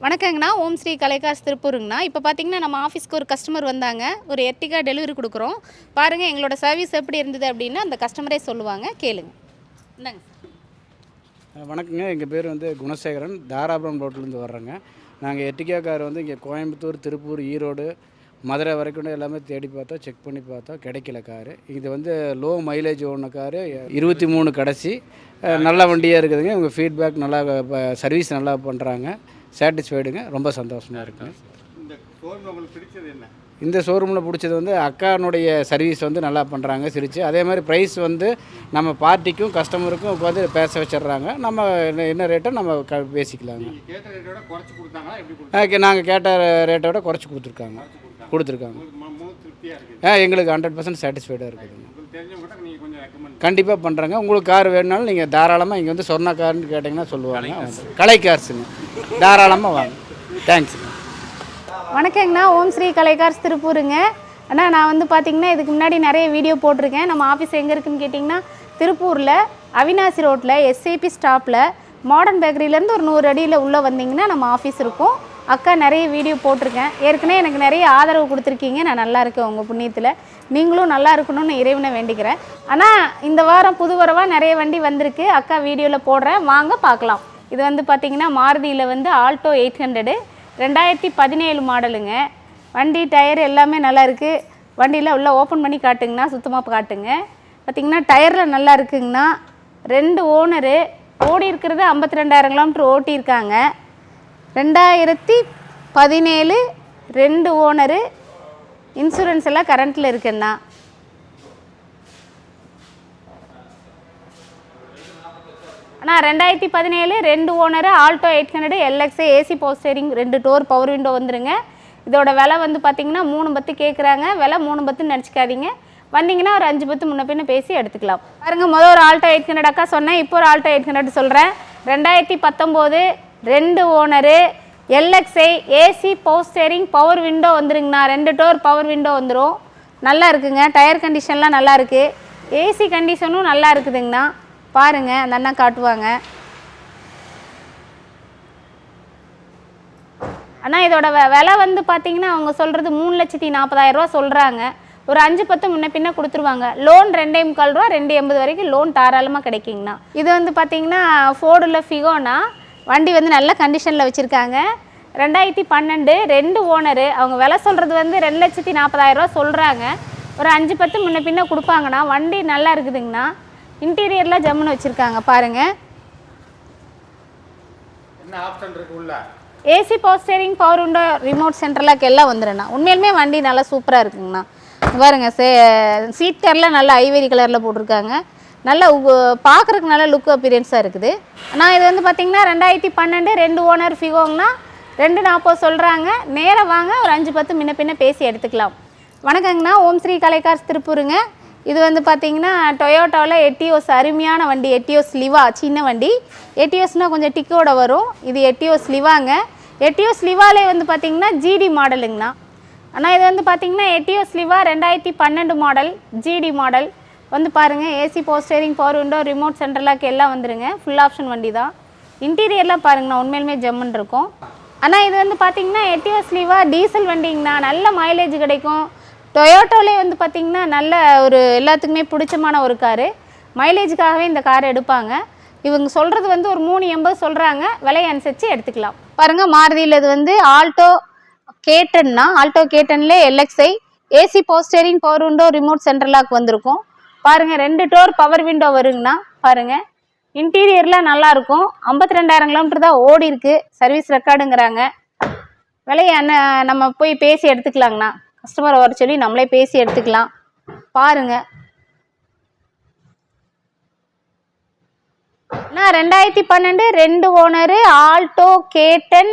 வணக்கங்கண்ணா. ஓம் ஸ்ரீ கலைகார்ஸ் திருப்பூருங்கண்ணா. இப்போ பார்த்தீங்கன்னா நம்ம ஆஃபீஸ்க்கு ஒரு கஸ்டமர் வந்தாங்க. ஒரு எர்டிகா டெலிவரி கொடுக்குறோம். பாருங்கள் எங்களோட சர்வீஸ் எப்படி இருந்தது அப்படின்னு அந்த கஸ்டமரே சொல்லுவாங்க, கேளுங்க. இந்தாங்க சார். வணக்கங்க. எங்கள் பேர் குணசேகரன். தாராபுரம் ரோட்லேருந்து வர்றேங்க. நாங்கள் எர்டிகா கார் இங்கே கோயம்புத்தூர், திருப்பூர், ஈரோடு, மதுரை வரைக்கும் எல்லாமே தேடி பார்த்தோம், செக் பண்ணி பார்த்தோம், கிடைக்கல காரு. இது லோ மைலேஜ் ஓடின காரு, 23 கடைசி. நல்ல வண்டியாக இருக்குதுங்க. உங்கள் ஃபீட்பேக் நல்லா, சர்வீஸ் நல்லா பண்ணுறாங்க. சாட்டிஸ்ஃபைடுங்க. ரொம்ப சந்தோஷமாக இருக்குங்க. இந்த ஷோரூமில் பிடிச்சது அக்கானுடைய சர்வீஸ் நல்லா பண்ணுறாங்க, சிரித்து. அதே மாதிரி ப்ரைஸ் நம்ம பார்ட்டிக்கும் கஸ்டமருக்கும் உட்காந்து பேச வச்சிடுறாங்க. நம்ம என்ன ரேட்டோ நம்ம பேசிக்கலாங்க. நாங்கள் கேட்ட ரேட்டை விட குறைச்சி கொடுத்துருக்காங்க. எங்களுக்கு 100% சாட்டிஸ்ஃபைடாக இருக்குதுங்க. கண்டிப்பாக பண்ணுறாங்க. உங்களுக்கு கார் வேணுனாலும் நீங்கள் தாராளமாக இங்கே சொர்ணா கார்னு கேட்டிங்கன்னா சொல்லுவாங்க. கலை கார்ஸுங்க. தாராளமாக வாங்க. தேங்க்ஸுங்க. வணக்கங்கண்ணா. ஓம் ஸ்ரீ கலைகார்ஸ் திருப்பூருங்க. அண்ணா நான் பார்த்தீங்கன்னா இதுக்கு முன்னாடி நிறைய வீடியோ போட்டிருக்கேன். நம்ம ஆஃபீஸ் எங்கே இருக்குதுன்னு கேட்டிங்கன்னா திருப்பூரில் அவினாசி ரோட்டில் எஸ்ஏபி ஸ்டாப்பில் மாடர்ன் பேக்கரியிலேருந்து ஒரு 100 அடியில் உள்ளே வந்தீங்கன்னா நம்ம ஆஃபீஸ் இருக்கும். அக்கா நிறைய வீடியோ போட்டிருக்கேன். ஏற்கனவே எனக்கு நிறைய ஆதரவு கொடுத்துருக்கீங்க. நான் நல்லா இருக்கேன் உங்கள் புண்ணியத்தில். நீங்களும் நல்லா இருக்கணும்னு இறைவனை வேண்டிக்கிறேன். ஆனால் இந்த வாரம் புது வரவாக நிறைய வண்டி வந்திருக்கு. அக்கா வீடியோவில் போடுறேன், வாங்க பார்க்கலாம். இது பார்த்திங்கன்னா மாருதியில் ஆல்டோ 800 2017 மாடலுங்க. வண்டி டயர் எல்லாமே நல்லா இருக்குது. வண்டியில் உள்ள ஓப்பன் பண்ணி காட்டுங்கண்ணா, சுத்தமாக காட்டுங்க. பார்த்திங்கன்னா டயரில் நல்லா இருக்குங்கண்ணா. 2 ஓனரு. ஓடி இருக்கிறது 52,000 கிலோமீட்டர் ஓட்டியிருக்காங்க. 2017 2 ஓனரு. இன்சூரன்ஸ் எல்லாம் கரண்ட்டில் இருக்குண்ணா. ஆனால் 2017 2 owner Alto 800 LXA AC power steering 2 door power window வந்துருங்க. இதோட விலை பார்த்திங்கன்னா 3,10,000 கேட்குறாங்க. விலை 3,10,000 நினச்சிக்காதீங்க. வந்தீங்கன்னா ஒரு 5,10,000 முன்ன பின்ன பேசி எடுத்துக்கலாம். பாருங்கள், முதல் ஒரு ஆல்டோ 800 அக்கா சொன்னேன். இப்போ ஒரு ஆல்டோ 800 சொல்கிறேன். 2019 2 owner LXA AC power steering power window வந்துருங்கண்ணா. 2 டோர் பவர் விண்டோ வந்துடும். நல்லா இருக்குங்க. டயர் கண்டிஷன்லாம் நல்லா இருக்குது. ஏசி கண்டிஷனும் நல்லா இருக்குதுங்கண்ணா. பாருங்கள், அந்த அண்ணா காட்டுவாங்க. அண்ணா இதோட விலை பார்த்திங்கன்னா அவங்க சொல்கிறது 3,40,000 சொல்கிறாங்க. ஒரு 5,10,000 முன்ன பின்ன கொடுத்துருவாங்க. லோன் 2,45 ரூபா, 2,80 வரைக்கும் லோன் தாராளமாக கிடைக்குங்கண்ணா. இது பார்த்திங்கன்னா ஃபோர்டில் ஃபிகோனா. வண்டி நல்ல கண்டிஷனில் வச்சுருக்காங்க. 2012 2 ஓனரு. அவங்க விலை சொல்கிறது 2,40,000 சொல்கிறாங்க. ஒரு 5,10,000 முன்ன பின்ன கொடுப்பாங்கண்ணா. வண்டி நல்லா இருக்குதுங்கண்ணா. இன்டீரியர்லாம் ஜம்முன்னு வச்சுருக்காங்க. பாருங்கள். என்ன ஆப்ஷன் இருக்கு உள்ள? AC power steering power window remote central lock எல்லாம் வந்துடுண்ணா. உண்மையிலுமே வண்டி நல்லா சூப்பராக இருக்குங்கண்ணா. பாருங்கள், சீட் கவர்லாம் நல்லா ஐவரி கலரில் போட்டிருக்காங்க. நல்லா பார்க்குறதுக்கு நல்ல லுக் அப்பீரியன்ஸாக இருக்குது. ஆனால் இது பார்த்திங்கன்னா 2012 2 ஓனர் ஃபிகோங்கண்ணா. 2,40,000 சொல்கிறாங்க. நேராக வாங்க, ஒரு 5,10,000 முன்ன பின்ன பேசி எடுத்துக்கலாம். வணக்கங்கண்ணா. ஓம் ஸ்ரீ கலைகார்ஸ் திருப்பூருங்க. இது பார்த்திங்கன்னா டொயோட்டாவில் எட்டியோஸ் அருமையான வண்டி. எட்டியோஸ் லிவா சின்ன வண்டி. எட்டியோஸ்னால் கொஞ்சம் டிக்கோட வரும். இது எட்டியோஸ் லிவாங்க. எட்டியோஸ் லிவாலே பார்த்திங்கன்னா ஜிடி மாடலுங்கண்ணா. ஆனால் இது பார்த்திங்கன்னா எட்டியோஸ் லிவா 2012 மாடல் ஜிடி மாடல். பாருங்கள், AC power steering power window remote central lock எல்லாம் வந்துருங்க. ஃபுல் ஆப்ஷன் வண்டி தான். இன்டீரியர்லாம் பாருங்கண்ணா, உண்மையிலுமே ஜம்முன்னு இருக்கும். ஆனால் இது பார்த்திங்கன்னா எட்டியோஸ் லிவா டீசல் வண்டிங்கண்ணா. நல்ல மைலேஜ் கிடைக்கும். டொயோட்டோலே பார்த்திங்கன்னா நல்ல ஒரு எல்லாத்துக்குமே பிடிச்சமான ஒரு காரு. மைலேஜுக்காகவே இந்த காரை எடுப்பாங்க. இவங்க சொல்கிறது ஒரு 3,80,000 சொல்கிறாங்க. விலையை அனுசரித்து எடுத்துக்கலாம். பாருங்கள், மாருதியில் இது ஆல்டோ கேட்டன்னா. ஆல்டோ கேட்டன்லேயே LXI AC power steering power window remote central lock வந்திருக்கும். பாருங்கள், 2 டோர் பவர் விண்டோ வருங்கண்ணா. பாருங்கள், இன்டீரியர்லாம் நல்லாயிருக்கும். 52,000 கிலோமீட்டர் தான் ஓடி இருக்குது. சர்வீஸ் ரெக்கார்டுங்கிறாங்க. விலையை நம்ம போய் பேசி எடுத்துக்கலாங்கண்ணா. கஸ்டமரை வர சொல்லி நம்மளே பேசி எடுத்துக்கலாம். பாருங்கள், நான் 2012 2 owner Alto K ten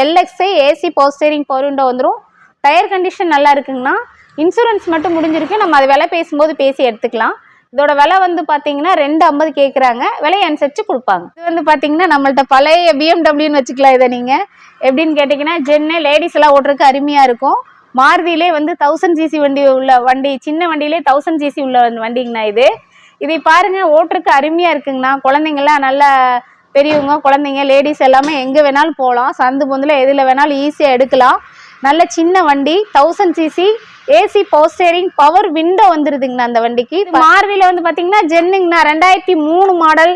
LXI AC power steering power window வந்துடும். டயர் கண்டிஷன் நல்லா இருக்குங்கண்ணா. இன்சூரன்ஸ் மட்டும் முடிஞ்சிருக்கு. நம்ம அது விலை பேசும்போது பேசி எடுத்துக்கலாம். இதோட விலை பார்த்திங்கன்னா 2,50,000 கேட்குறாங்க. விலையை அனுசரித்து கொடுப்பாங்க. இது பார்த்திங்கன்னா நம்மள்ட்ட பழைய BMWன்னு வச்சுக்கலாம். இதை நீங்கள் எப்படின்னு கேட்டிங்கன்னா ஜென்னு லேடிஸ் எல்லாம் ஓட்டுறதுக்கு அருமையாக இருக்கும். மாருதியிலே 1000 cc வண்டி உள்ள வண்டி. சின்ன வண்டியிலே 1000 cc உள்ள வண்டிங்கண்ணா. இதை பாருங்கள், ஓட்டுறதுக்கு அருமையாக இருக்குங்கண்ணா. குழந்தைங்கள்லாம் நல்லா பெரியவங்க குழந்தைங்க லேடிஸ் எல்லாமே எங்கே வேணாலும் போகலாம். சந்து பொந்தில் எதில் வேணாலும் ஈஸியாக எடுக்கலாம். நல்ல சின்ன வண்டி 1000 CC AC power steering power window வந்துருதுங்கண்ணா. அந்த வண்டிக்கு மாருதியில் வந்து பார்த்தீங்கன்னா ஜென்னுங்கண்ணா 2003 மாடல்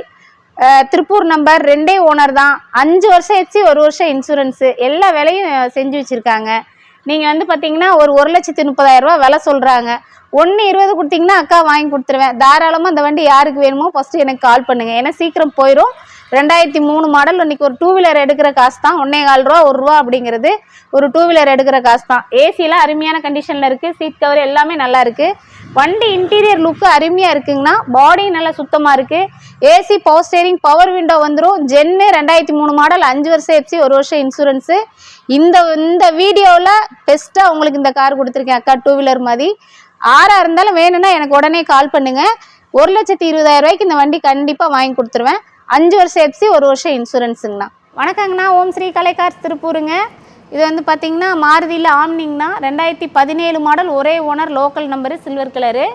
திருப்பூர் நம்பர் 2 ஓனர் தான். 5 வருஷம் எஃப்சி 1 வருஷம் இன்சூரன்ஸு எல்லா வேலையும் செஞ்சு வச்சுருக்காங்க. நீங்கள் வந்து பார்த்தீங்கன்னா ஒரு 1,30,000 ரூபா விலை சொல்கிறாங்க. 1,20,000 கொடுத்தீங்கன்னா அக்கா வாங்கி கொடுத்துருவேன். தாராளமாக அந்த வண்டி யாருக்கு வேணுமோ ஃபஸ்ட்டு எனக்கு கால் பண்ணுங்கள். ஏன்னா சீக்கிரம் போயிடும். 2003 மாடல். இன்றைக்கி ஒரு 2 வீலர் எடுக்கிற காசு தான் 1,400 ரூபா 1 ரூபா அப்படிங்கிறது ஒரு 2 வீலர் எடுக்கிற காசு தான். ஏசியெலாம் அருமையான கண்டிஷனில் இருக்குது. சீட் கவர் எல்லாமே நல்லா இருக்குது. வண்டி இன்டீரியர் லுக்கு அருமையாக இருக்குங்கண்ணா. பாடி நல்லா சுத்தமாக இருக்குது. AC power steering power window வந்துடும். ஜென்னு 2003 மாடல் 5 வருஷம் எஃப்சி 1 வருஷம் இன்சூரன்ஸு. இந்த வீடியோவில் பெஸ்ட்டாக உங்களுக்கு இந்த கார் கொடுத்துருக்கேன் அக்கா. 2 வீலர் மாதிரி ஆறாக இருந்தாலும் வேணும்னா எனக்கு உடனே கால் பண்ணுங்கள். 1,20,000 ரூபாய்க்கு இந்த வண்டி கண்டிப்பாக வாங்கி கொடுத்துருவேன். 5 வருஷம் எஃப்சி 1 வருஷம் இன்சூரன்ஸுங்கண்ணா. வணக்கங்கண்ணா. ஓம் ஸ்ரீ கலை கார்ஸ் திருப்பூருங்க. இது வந்து பார்த்திங்கன்னா மாருதியில் ஆம்னிங்கண்ணா 2017 மாடல் ஒரே owner local number silver colour.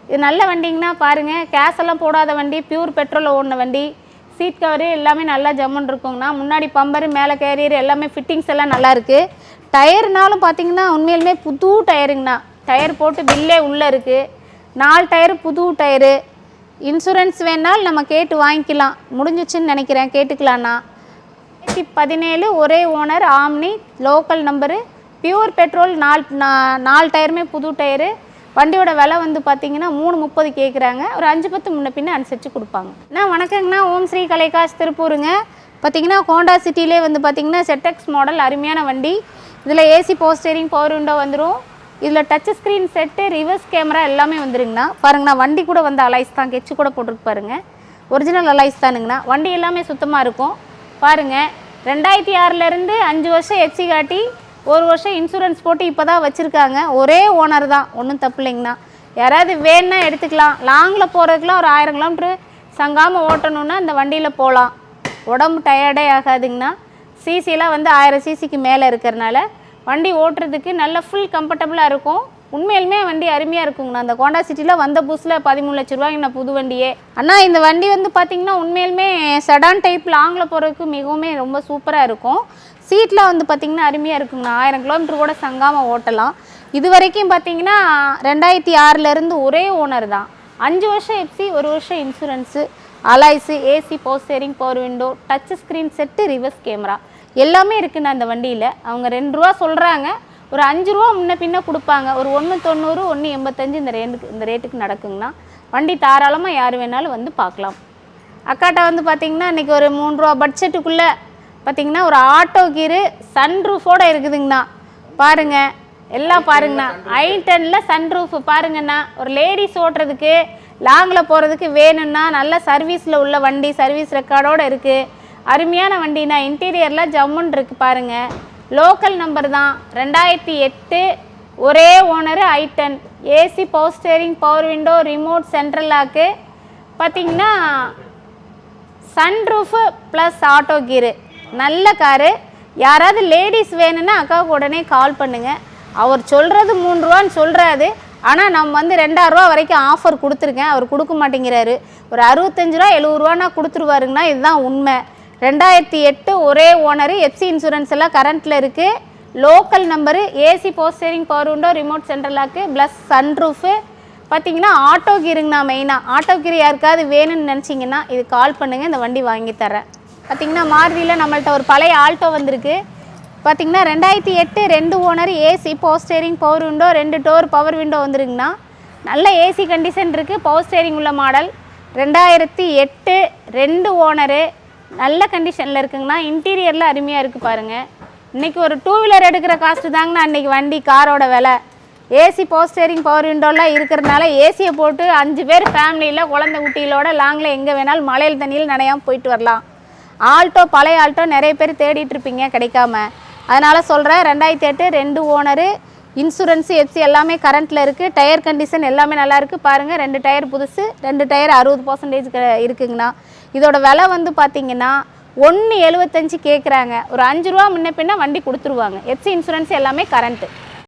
இது நல்ல வண்டிங்கண்ணா. பாருங்கள் கேஸ் எல்லாம் போடாத வண்டி, பியூர் பெட்ரோலில் ஓடின வண்டி. சீட் கவரு எல்லாமே நல்லா ஜம்முன்னு இருக்குங்கண்ணா. முன்னாடி பம்பரு மேலே கேரியர் எல்லாமே ஃபிட்டிங்ஸ் எல்லாம் நல்லாயிருக்கு. டயர்னாலும் பார்த்திங்கன்னா உண்மையிலுமே புது டயருங்கண்ணா. டயர் போட்டு பில்லே உள்ளே இருக்குது. 4 டயரு புது டயரு. இன்சூரன்ஸ் வேணாலும் நம்ம கேட்டு வாங்கிக்கலாம். முடிஞ்சிச்சுன்னு நினைக்கிறேன். கேட்டுக்கலாண்ணா. 2017 ஒரே owner omni local number pure petrol. 4 டயருமே புது டயரு. வண்டியோட விலை வந்து பார்த்தீங்கன்னா 330 கேட்குறாங்க. ஒரு 5-10 முன்ன பின்ன அனுசரித்து கொடுப்பாங்க. வணக்கங்கண்ணா. ஓம் ஸ்ரீ கலை கார்ஸ் திருப்பூருங்க. பார்த்தீங்கன்னா ஹோண்டா சிட்டிலே வந்து பார்த்தீங்கன்னா ZX மாடல் அருமையான வண்டி. இதில் AC power steering power window வந்துடும். இதில் touch screen set reverse camera எல்லாமே வந்துருங்கண்ணா. பாருங்கண்ணா வண்டி கூட வந்து அலைஸ் தான். கெச்சு கூட போட்டிருக்கு பாருங்கள். ஒரிஜினல் அலைஸ் தானுங்கண்ணா. வண்டி எல்லாமே சுத்தமாக இருக்கும். பாருங்கள் 2006லேருந்து 5 வருஷம் எஃப்சி காட்டி 1 வருஷம் இன்சூரன்ஸ் போட்டு இப்போ தான் வச்சுருக்காங்க. ஒரே ஓனர் தான். ஒன்றும் தப்பு இல்லைங்கண்ணா. யாராவது வேணுன்னா எடுத்துக்கலாம். லாங்கில் போகிறதுக்குலாம் ஒரு 1000 கிலோமீட்ரு சங்காமல் ஓட்டணுன்னா இந்த வண்டியில் போகலாம். உடம்பு டயர்டே ஆகாதுங்கண்ணா. சிசிலாம் வந்து 1000 சிசிக்கு மேலே இருக்கிறனால வண்டி ஓட்டுறதுக்கு நல்ல ஃபுல் கம்ஃபர்டபுளாக இருக்கும். உண்மையிலுமே வண்டி அருமையாக இருக்குங்கண்ணா. அந்த ஹோண்டா சிட்டியில் வந்த புதுசில் 13 லட்ச ரூபாய்க்கு நான் புது வண்டியே. அண்ணா இந்த வண்டி வந்து பார்த்திங்கன்னா உண்மையிலுமே செடான் டைப் லாங்கில் போகிறதுக்கு மிகவும் ரொம்ப சூப்பராக இருக்கும். சீட்டில் வந்து பார்த்திங்கன்னா அருமையாக இருக்குங்கண்ணா. 1000 கிலோமீட்டர் கூட சங்காமல் ஓட்டலாம். இது வரைக்கும் பார்த்திங்கன்னா 2006லேருந்து ஒரே ஓனர் தான். 5 வருஷம் எஃப்சி 1 வருஷம் insurance, alloys, AC power steering power window, touch screen set, reverse camera எல்லாமே இருக்குண்ணா அந்த வண்டியில். அவங்க 2 ரூபா சொல்கிறாங்க. ஒரு 5 ரூபா முன்ன பின்ன கொடுப்பாங்க. ஒரு 190 185 இந்த ரேட்டுக்கு நடக்குங்கண்ணா. வண்டி தாராளமாக யார் வேணாலும் வந்து பார்க்கலாம். அக்காட்டா வந்து பார்த்திங்கன்னா இன்றைக்கி ஒரு 3 ரூபா பட்ஜெட்டுக்குள்ளே பார்த்திங்கன்னா ஒரு ஆட்டோ கீரு சன்ரூஃபோடு இருக்குதுங்கண்ணா. பாருங்கள் எல்லாம் பாருங்கண்ணா. i10ல் சன்ரூஃபு பாருங்கண்ணா. ஒரு லேடிஸ் ஓட்டுறதுக்கு லாங்கில் போகிறதுக்கு வேணும்னா நல்ல சர்வீஸில் உள்ள வண்டி. சர்வீஸ் ரெக்கார்டோடு இருக்குது. அருமையான வண்டினா. இன்டீரியரில் ஜம்முன்னு இருக்குது பாருங்கள். லோக்கல் நம்பர் தான். 2008 ஒரே owner i10 AC power steering power window remote central lock. பார்த்திங்கன்னா சன்ரூஃபு ப்ளஸ் ஆட்டோ கீரு நல்ல காரு. யாராவது லேடிஸ் வேணும்னா அக்காவுக்கு உடனே கால் பண்ணுங்கள். அவர் சொல்கிறது 3 ரூபான்னு சொல்கிறாரு. ஆனால் நம்ம வந்து 2000 ரூபா வரைக்கும் ஆஃபர் கொடுத்துருக்கேன். அவர் கொடுக்க மாட்டேங்கிறாரு. ஒரு 65 ரூபா 70 ரூபான்னா கொடுத்துருவாருங்கண்ணா. இதுதான் உண்மை. 2008 ஒரே ஓனரு. எஃப்சி இன்சூரன்ஸ் எல்லாம் கரண்ட்டில் இருக்குது. Local number. AC power steering power window remote central lock plus sunroof. பார்த்திங்கன்னா ஆட்டோ கீருங்கண்ணா. மெயினாக ஆட்டோ கீர் யாருக்காவது வேணும்னு நினச்சிங்கன்னா இது கால் பண்ணுங்கள். இந்த வண்டி வாங்கி தரேன். பார்த்திங்கன்னா மாருதியில் நம்மள்ட்ட ஒரு பழைய ஆல்டோ வந்திருக்கு. பார்த்திங்கன்னா 2008 2 owner AC power steering power window 2 door power window வந்துருங்கண்ணா. நல்ல ஏசி கண்டிஷன் இருக்குது. பவர் ஸ்டேரிங் உள்ள மாடல். 2008 2 ஓனரு நல்ல கண்டிஷனில் இருக்குங்கண்ணா. இன்டீரியரில் அருமையாக இருக்குது பாருங்கள். இன்றைக்கி ஒரு 2 வீலர் எடுக்கிற காஸ்ட்டு தாங்கண்ணா இன்றைக்கி வண்டி காரோட விலை. ஏசி பவர் ஸ்டேரிங் பவர் விண்டோலாம் இருக்கிறதுனால ஏசியை போட்டு 5 பேர் ஃபேமிலியில் குழந்தை குட்டிகளோட லாங்கில் எங்கே வேணாலும் மழையில் தண்ணியில் நனையாமல் போயிட்டு வரலாம். ஆல்டோ பழைய ஆல்டோ நிறைய பேர் தேடிட்டு இருப்பீங்க கிடைக்காம. அதனால் சொல்கிறேன். 2008 2 ஓனரு. இன்சூரன்ஸு எஃப்சி எல்லாமே கரண்ட்டில் இருக்குது. டயர் கண்டிஷன் எல்லாமே நல்லாயிருக்கு பாருங்கள். 2 டயர் புதுசு, 2 டயர் 60% இருக்குங்கண்ணா. இதோட விலை வந்து பார்த்திங்கன்னா 175 கேட்குறாங்க. ஒரு 5 ரூபா முன்ன பின்ன வண்டி கொடுத்துருவாங்க. எஃப்சி இன்சூரன்ஸ் எல்லாமே கரண்ட்டு.